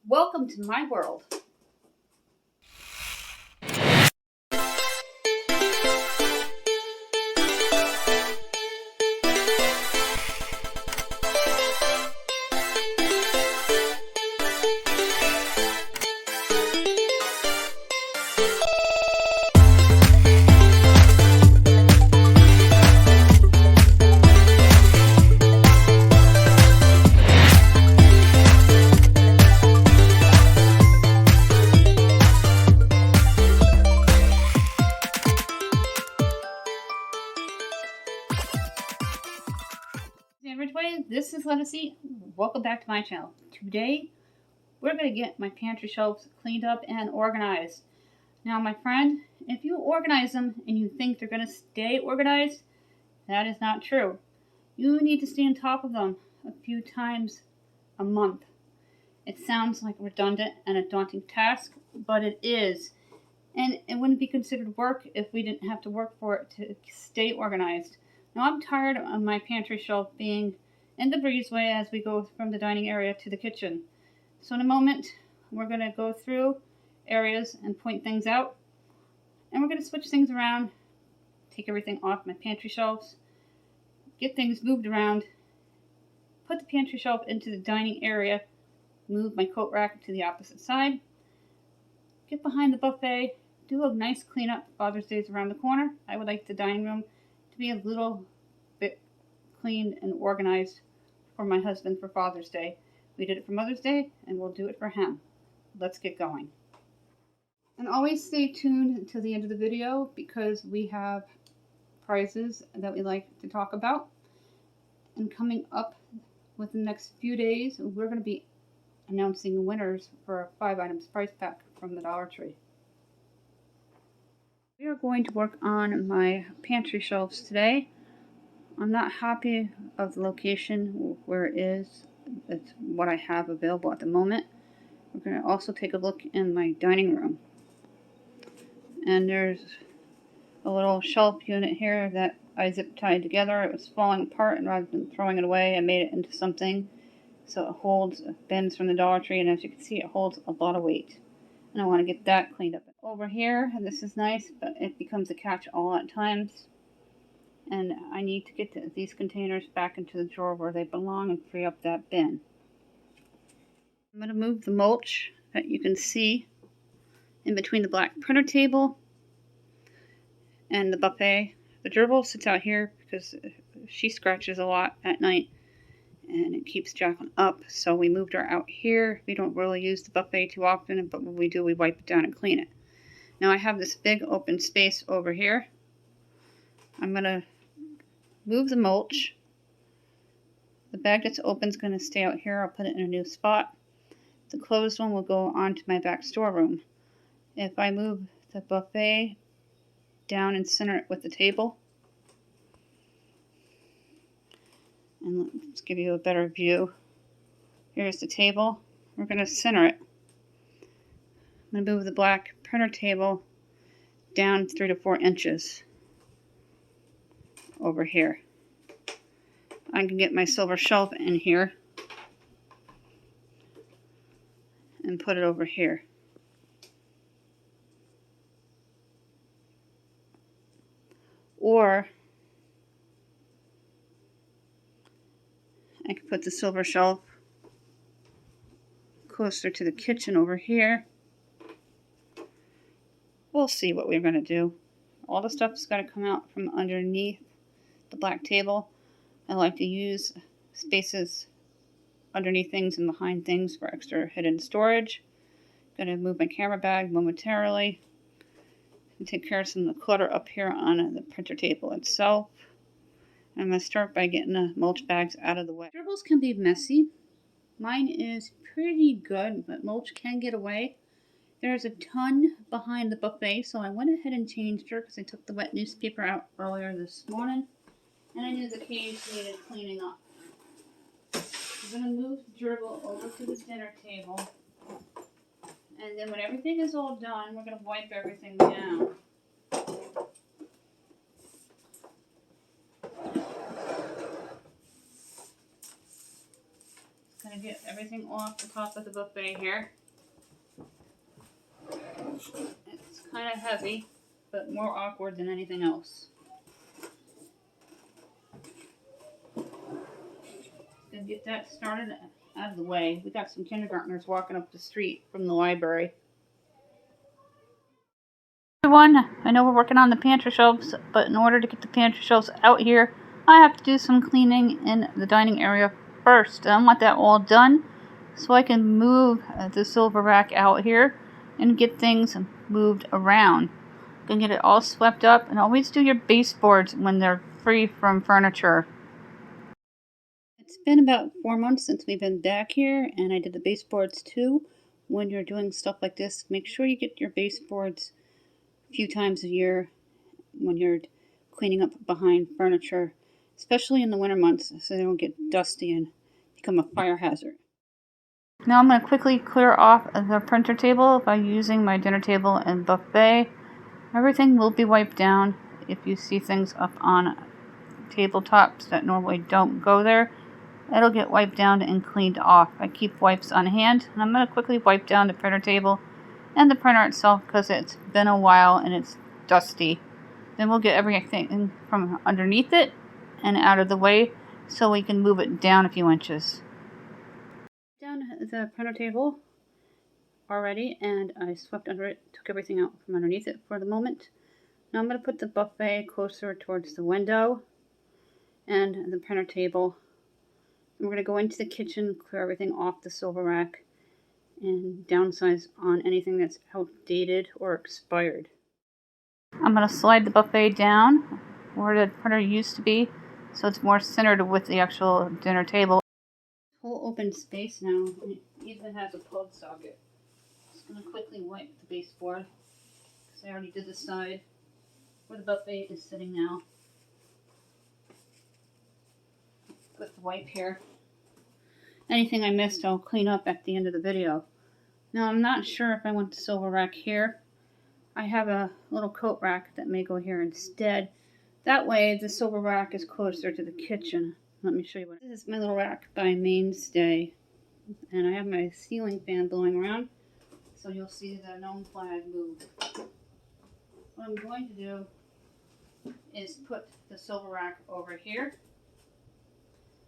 Welcome to my world. Everybody, this is Legacy. Welcome back to my channel. Today, we're going to get my pantry shelves cleaned up and organized. Now, my friend, if you organize them and you think they're going to stay organized, that is not true. You need to stay on top of them a few times a month. It sounds like redundant and a daunting task, but it is. And it wouldn't be considered work if we didn't have to work for it to stay organized. Now, I'm tired of my pantry shelf being in the breezeway as we go from the dining area to the kitchen. So in a moment, we're going to go through areas and point things out. And we're going to switch things around, take everything off my pantry shelves, get things moved around, put the pantry shelf into the dining area, move my coat rack to the opposite side, get behind the buffet, do a nice cleanup. Father's Day is around the corner. I would like the dining room to be a little bit clean and organized for my husband for Father's Day. We did it for Mother's Day, and we'll do it for him. Let's get going. And always stay tuned until the end of the video because we have prizes that we like to talk about. And coming up within the next few days, we're going to be announcing winners for a 5 items prize pack from the Dollar Tree. We are going to work on my pantry shelves today. I'm not happy of the location where it is. It's what I have available at the moment. We're going to also take a look in my dining room. And there's a little shelf unit here that I zip tied together. It was falling apart, and rather than throwing it away, I made it into something so it holds bins from the Dollar Tree, and as you can see, it holds a lot of weight. And I want to get that cleaned up. Over here, this is nice, but it becomes a catch-all at times. And I need to get these containers back into the drawer where they belong and free up that bin. I'm going to move the mulch that you can see in between the black printer table and the buffet. The gerbil sits out here because she scratches a lot at night and it keeps Jacqueline up, so we moved her out here. We don't really use the buffet too often, but when we do, we wipe it down and clean it. Now I have this big open space over here. I'm going to move the mulch. The bag that's open is going to stay out here. I'll put it in a new spot. The closed one will go onto my back storeroom. If I move the buffet down and center it with the table, and let's give you a better view. Here's the table. We're going to center it. I'm going to move the black printer table down 3 to 4 inches over here. I can get my silver shelf in here and put it over here. Or I could put the silver shelf closer to the kitchen over here. We'll see what we're going to do. All the stuff's got to come out from underneath the black table. I like to use spaces underneath things and behind things for extra hidden storage. Going to move my camera bag momentarily and take care of some of the clutter up here on the printer table itself. I'm going to start by getting the mulch bags out of the way. Gerbils can be messy. Mine is pretty good, but mulch can get away. There's a ton behind the buffet, so I went ahead and changed her because I took the wet newspaper out earlier this morning, and I knew the cage needed cleaning up. I'm going to move the gerbil over to the dinner table, and then when everything is all done, we're going to wipe everything down. going to get everything off the top of the buffet here. It's kind of heavy, but more awkward than anything else. Gonna get that started out of the way. We got some kindergartners walking up the street from the library. Everyone, I know we're working on the pantry shelves, but in order to get the pantry shelves out here, I have to do some cleaning in the dining area first. I want that all done so I can move the silver rack out here and get things moved around. Gonna get it all swept up, and always do your baseboards when they're free from furniture. It's been about 4 months since we've been back here, and I did the baseboards too. When you're doing stuff like this, make sure you get your baseboards a few times a year when you're cleaning up behind furniture, especially in the winter months, so they don't get dusty and become a fire hazard. Now I'm going to quickly clear off the printer table by using my dinner table and buffet. Everything will be wiped down. If you see things up on tabletops that normally don't go there, it'll get wiped down and cleaned off. I keep wipes on hand, and I'm going to quickly wipe down the printer table and the printer itself because it's been a while and it's dusty. Then we'll get everything from underneath it and out of the way so we can move it down a few inches. Down the printer table already, and I swept under it, took everything out from underneath it for the moment. Now I'm going to put the buffet closer towards the window and the printer table. And we're going to go into the kitchen, clear everything off the silver rack, and downsize on anything that's outdated or expired. I'm going to slide the buffet down where the printer used to be so it's more centered with the actual dinner table. Whole open space now, and it even has a plug socket. Just going to quickly wipe the baseboard because I already did the side where the buffet is sitting now. Put the wipe here. Anything I missed I'll clean up at the end of the video. Now I'm not sure if I want the silver rack here. I have a little coat rack that may go here instead. That way the silver rack is closer to the kitchen. Let me show you what. This is my little rack by Mainstay. And I have my ceiling fan blowing around. So you'll see the gnome flag move. What I'm going to do is put the silver rack over here.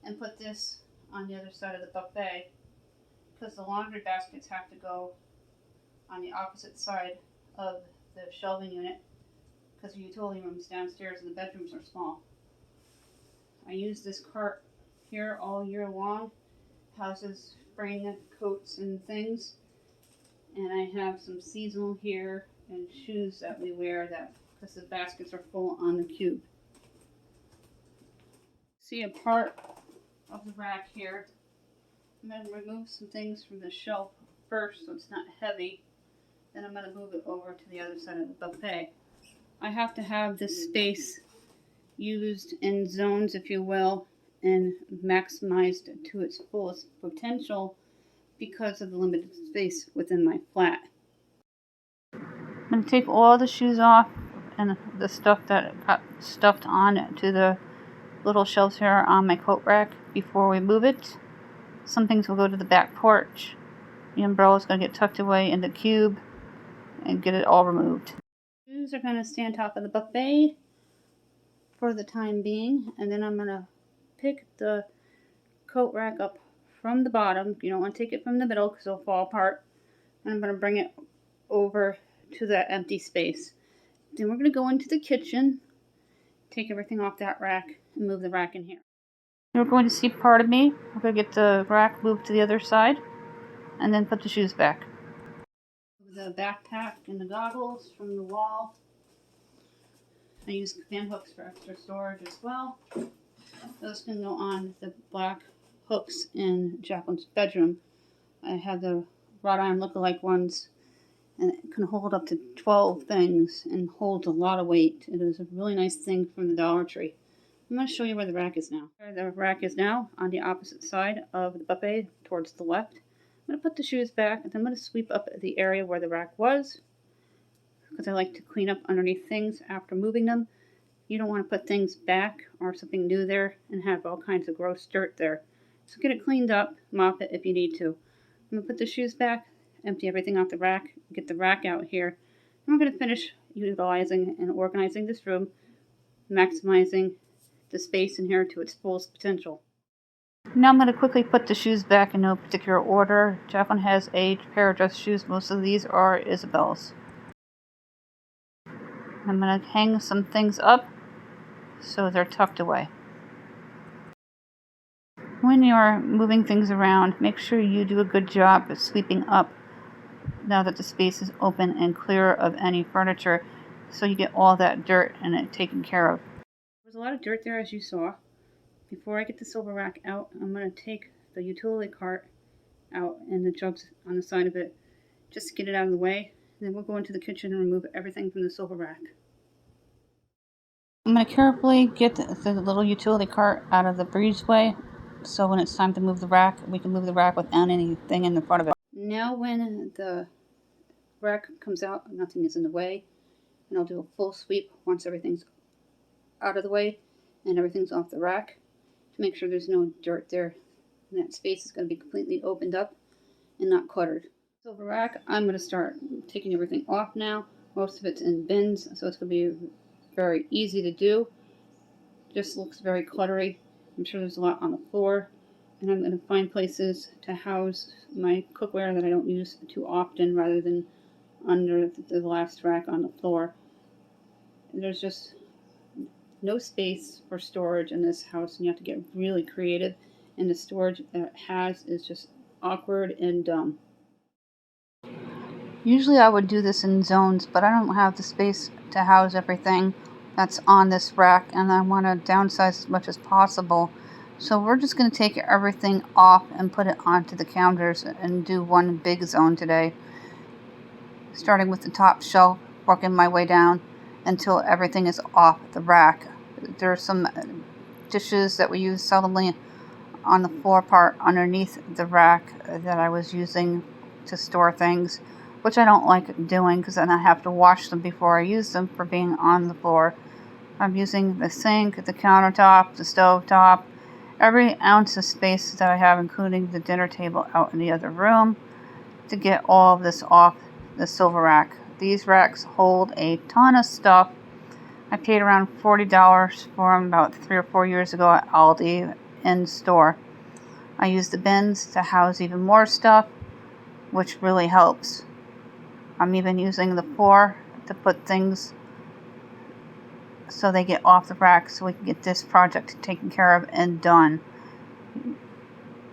And put this on the other side of the buffet. Because the laundry baskets have to go on the opposite side of the shelving unit because the utility rooms downstairs and the bedrooms are small. I use this cart here all year long. Houses spring coats and things. And I have some seasonal here and shoes that we wear that because the baskets are full on the cube. See a part of the rack here. I'm going to remove some things from the shelf first so it's not heavy. Then I'm going to move it over to the other side of the buffet. I have to have this space used in zones, if you will, and maximized to its fullest potential because of the limited space within my flat. I'm going to take all the shoes off and the stuff that got stuffed on to the little shelves here on my coat rack before we move it. Some things will go to the back porch. The umbrella is going to get tucked away in the cube and get it all removed. Shoes are going to stay on top of the buffet for the time being, and then I'm going to pick the coat rack up from the bottom. You don't want to take it from the middle because it'll fall apart. And I'm going to bring it over to that empty space. Then we're going to go into the kitchen, take everything off that rack, and move the rack in here. You're going to see part of me. We're going to get the rack moved to the other side and then put the shoes back. The backpack and the goggles from the wall. I use fan hooks for extra storage as well. Those can go on the black hooks in Jacqueline's bedroom. I have the wrought iron look-alike ones, and it can hold up to 12 things and holds a lot of weight. It is a really nice thing from the Dollar Tree. I'm going to show you where the rack is now. The rack is now on the opposite side of the buffet towards the left. I'm going to put the shoes back, and then I'm going to sweep up the area where the rack was because I like to clean up underneath things after moving them. You don't want to put things back or something new there and have all kinds of gross dirt there. So get it cleaned up, mop it if you need to. I'm going to put the shoes back, empty everything out the rack, get the rack out here. And we're going to finish utilizing and organizing this room, maximizing the space in here to its fullest potential. Now I'm going to quickly put the shoes back in no particular order. Jacqueline has a pair of dress shoes. Most of these are Isabel's. I'm going to hang some things up so they're tucked away. When you're moving things around, make sure you do a good job of sweeping up now that the space is open and clear of any furniture, so you get all that dirt and it taken care of. There's a lot of dirt there, as you saw. Before I get the silver rack out, I'm going to take the utility cart out and the jugs on the side of it just to get it out of the way. And then we'll go into the kitchen and remove everything from the silver rack. I'm going to carefully get the little utility cart out of the breezeway, so when it's time to move the rack, we can move the rack without anything in the front of it. Now when the rack comes out, nothing is in the way, and I'll do a full sweep once everything's out of the way and everything's off the rack to make sure there's no dirt there. And that space is going to be completely opened up and not cluttered. Silver rack, I'm going to start taking everything off now. Most of it's in bins, so it's going to be very easy to do. Just looks very cluttery. I'm sure there's a lot on the floor, and I'm going to find places to house my cookware that I don't use too often rather than under the last rack on the floor. And there's just no space for storage in this house, and you have to get really creative, and the storage that it has is just awkward and dumb. Usually I would do this in zones, but I don't have the space to house everything that's on this rack, and I want to downsize as much as possible. So we're just going to take everything off and put it onto the counters and do one big zone today. Starting with the top shelf, working my way down until everything is off the rack. There are some dishes that we use seldomly on the floor part underneath the rack that I was using to store things, which I don't like doing because then I have to wash them before I use them for being on the floor. I'm using the sink, the countertop, the stove top, every ounce of space that I have, including the dinner table out in the other room, to get all of this off the silver rack. These racks hold a ton of stuff. I paid around $40 for them about 3 or 4 years ago at Aldi in store. I use the bins to house even more stuff, which really helps. I'm even using the floor to put things so they get off the rack so we can get this project taken care of and done.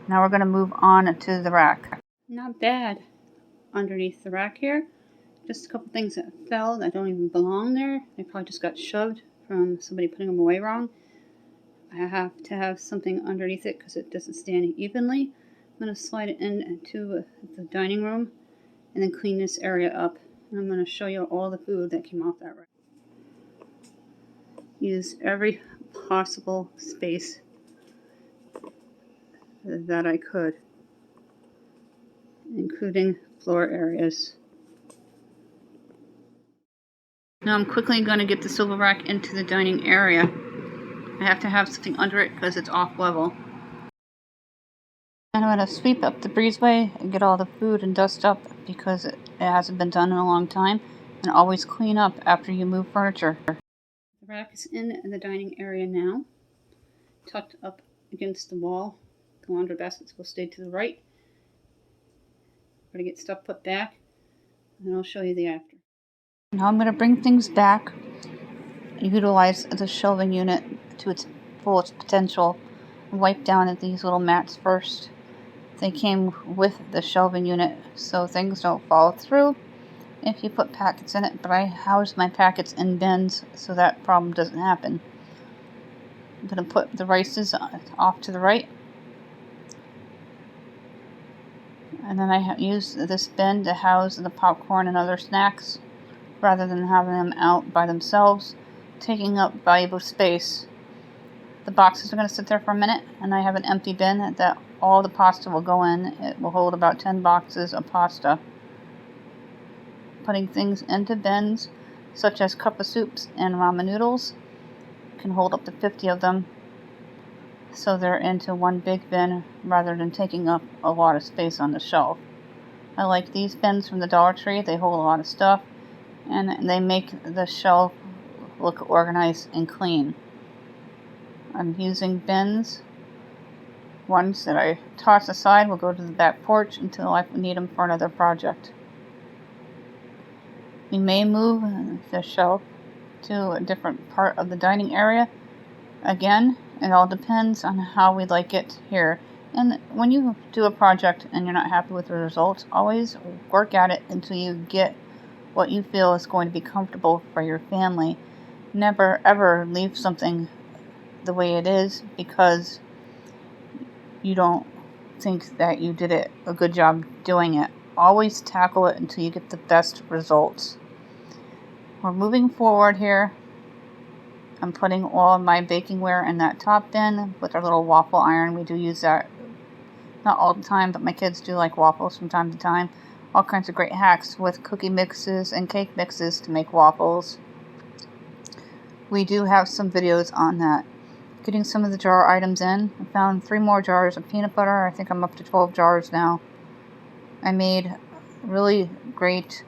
Now we're going to move on to the rack. Not bad underneath the rack here. Just a couple things that fell that don't even belong there. They probably just got shoved from somebody putting them away wrong. I have to have something underneath it because it doesn't stand evenly. I'm going to slide it into the dining room and then clean this area up. And I'm going to show you all the food that came off that rack. Use every possible space that I could, including floor areas. Now I'm quickly going to get the silver rack into the dining area. I have to have something under it because it's off level. And I'm going to sweep up the breezeway and get all the food and dust up because it hasn't been done in a long time. And always clean up after you move furniture. The rack is in the dining area now, tucked up against the wall. The laundry baskets will stay to the right. I'm going to get stuff put back, and I'll show you the after. Now I'm going to bring things back, utilize the shelving unit to its fullest potential, and wipe down these little mats first. They came with the shelving unit, so things don't fall through if you put packets in it, but I house my packets in bins so that problem doesn't happen. I'm going to put the rices off to the right. And then I use this bin to house the popcorn and other snacks rather than having them out by themselves, taking up valuable space. The boxes are going to sit there for a minute, and I have an empty bin that all the pasta will go in. It will hold about 10 boxes of pasta. Putting things into bins, such as cup of soups and ramen noodles, can hold up to 50 of them. so they're into one big bin rather than taking up a lot of space on the shelf. I like these bins from the Dollar Tree. They hold a lot of stuff and they make the shelf look organized and clean. I'm using bins. Ones that I toss aside will go to the back porch until I need them for another project. We may move the shelf to a different part of the dining area. Again, it all depends on how we like it here. And when you do a project and you're not happy with the results, always work at it until you get what you feel is going to be comfortable for your family. Never ever leave something the way it is because you don't think that you did a good job doing it. Always tackle it until you get the best results. We're moving forward here. I'm putting all of my bakingware in that top bin with our little waffle iron. We do use that not all the time, but my kids do like waffles from time to time. All kinds of great hacks with cookie mixes and cake mixes to make waffles. We do have some videos on that. Getting some of the jar items in. I found 3 more jars of peanut butter. I think I'm up to 12 jars now. I made really great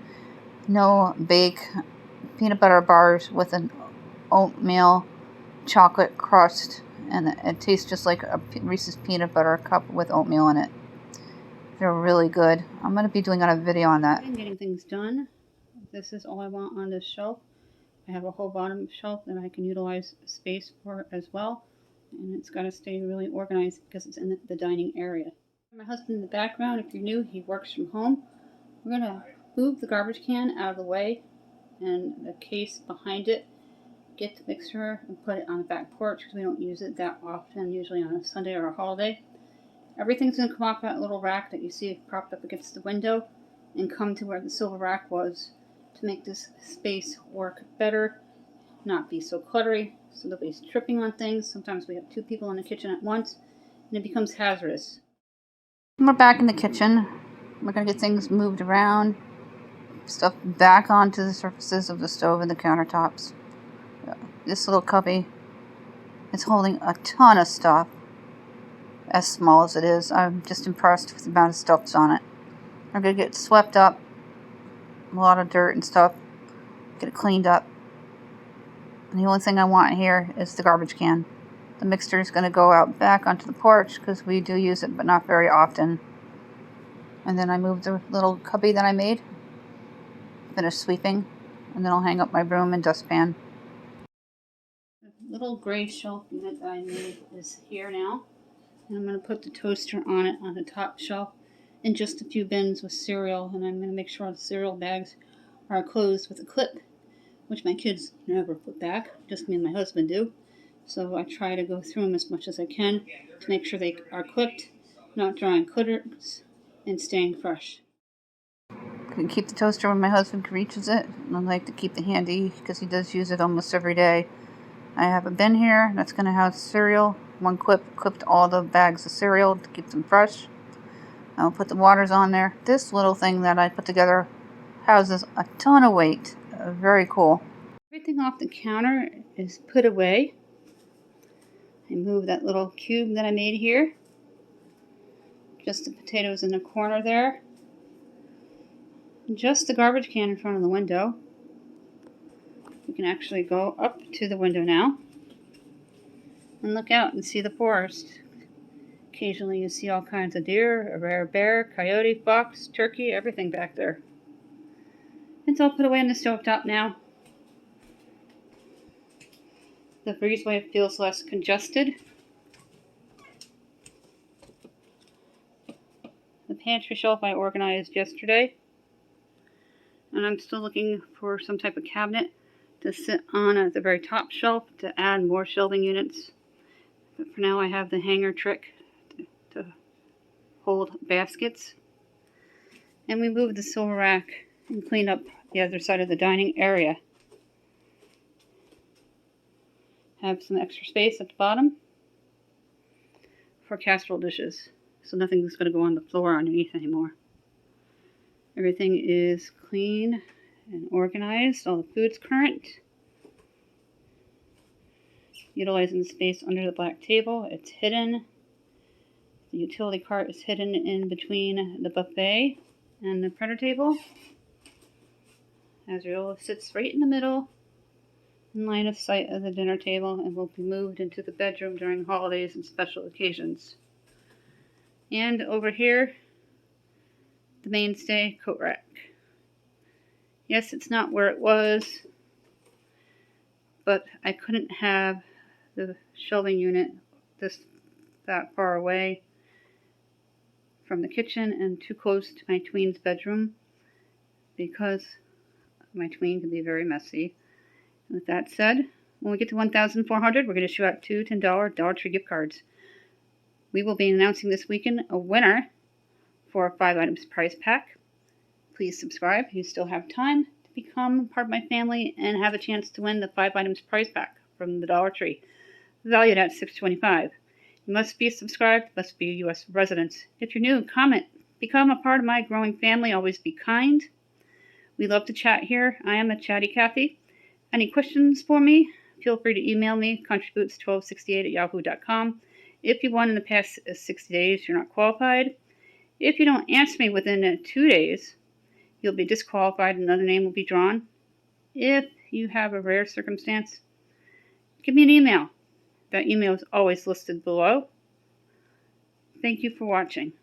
no-bake peanut butter bars with an oatmeal chocolate crust, and it tastes just like a Reese's peanut butter cup with oatmeal in it. They're really good. I'm going to be doing a video on that. I'm getting things done. This is all I want on this shelf. I have a whole bottom shelf that I can utilize space for as well, and it's got to stay really organized because it's in the dining area. My husband in the background, if you're new, he works from home. We're going to move the garbage can out of the way and the case behind it. Get the mixer and put it on the back porch because we don't use it that often, usually on a Sunday or a holiday. Everything's going to come off that little rack that you see propped up against the window and come to where the silver rack was to make this space work better, not be so cluttery, so nobody's tripping on things. Sometimes we have 2 people in the kitchen at once and it becomes hazardous. We're back in the kitchen. We're going to get things moved around, stuff back onto the surfaces of the stove and the countertops. This little cubby is holding a ton of stuff, as small as it is. I'm just impressed with the amount of stuff's on it. I'm going to get swept up, a lot of dirt and stuff, get it cleaned up. And the only thing I want here is the garbage can. The mixture is going to go out back onto the porch because we do use it, but not very often. And then I move the little cubby that I made, finish sweeping, and then I'll hang up my broom and dustpan. Little gray shelf unit that I made is here now, and I'm going to put the toaster on it on the top shelf and just a few bins with cereal, and I'm going to make sure the cereal bags are closed with a clip, which my kids never put back, just me and my husband do. So I try to go through them as much as I can to make sure they are clipped, not drawing clitters, and staying fresh. I can keep the toaster when my husband reaches it, and I like to keep it handy because he does use it almost every day. I have a bin here that's going to house cereal. One clipped all the bags of cereal to keep them fresh. I'll put the waters on there. This little thing that I put together houses a ton of weight. Very cool. Everything off the counter is put away. I move that little cube that I made here. Just the potatoes in the corner there. Just the garbage can in front of the window. We can actually go up to the window now and look out and see the forest. Occasionally you see all kinds of deer, a rare bear, coyote, fox, turkey, everything back there. It's all put away on the stovetop now. The breezeway feels less congested. The pantry shelf I organized yesterday. And I'm still looking for some type of cabinet to sit on at the very top shelf to add more shelving units. But for now I have the hanger trick to hold baskets. And we moved the silver rack and cleaned up the other side of the dining area. Have some extra space at the bottom for casserole dishes, so nothing's going to go on the floor underneath anymore. Everything is clean and organized. All the food's current. utilizing the space under the black table. It's hidden. The utility cart is hidden in between the buffet and the printer table. Azrael sits right in the middle, in line of sight of the dinner table, and will be moved into the bedroom during holidays and special occasions. And over here, the mainstay coat rack. Yes, it's not where it was, but I couldn't have the shelving unit that far away from the kitchen and too close to my tween's bedroom, because my tween can be very messy. And with that said, when we get to 1,400, we're going to shoot out 2 $10 Dollar Tree gift cards. We will be announcing this weekend a winner for a 5 items prize pack. Please subscribe. You still have time to become part of my family and have a chance to win the 5 items prize pack from the Dollar Tree, valued at $6.25. You must be subscribed, must be a U.S. resident. If you're new, comment. Become a part of my growing family. Always be kind. We love to chat here. I am a Chatty Cathy. Any questions for me? Feel free to email me, contributes1268@yahoo.com. If you won in the past 60 days, you're not qualified. If you don't answer me within 2 days, you'll be disqualified. Another name will be drawn. If you have a rare circumstance, give me an email. That email is always listed below. Thank you for watching.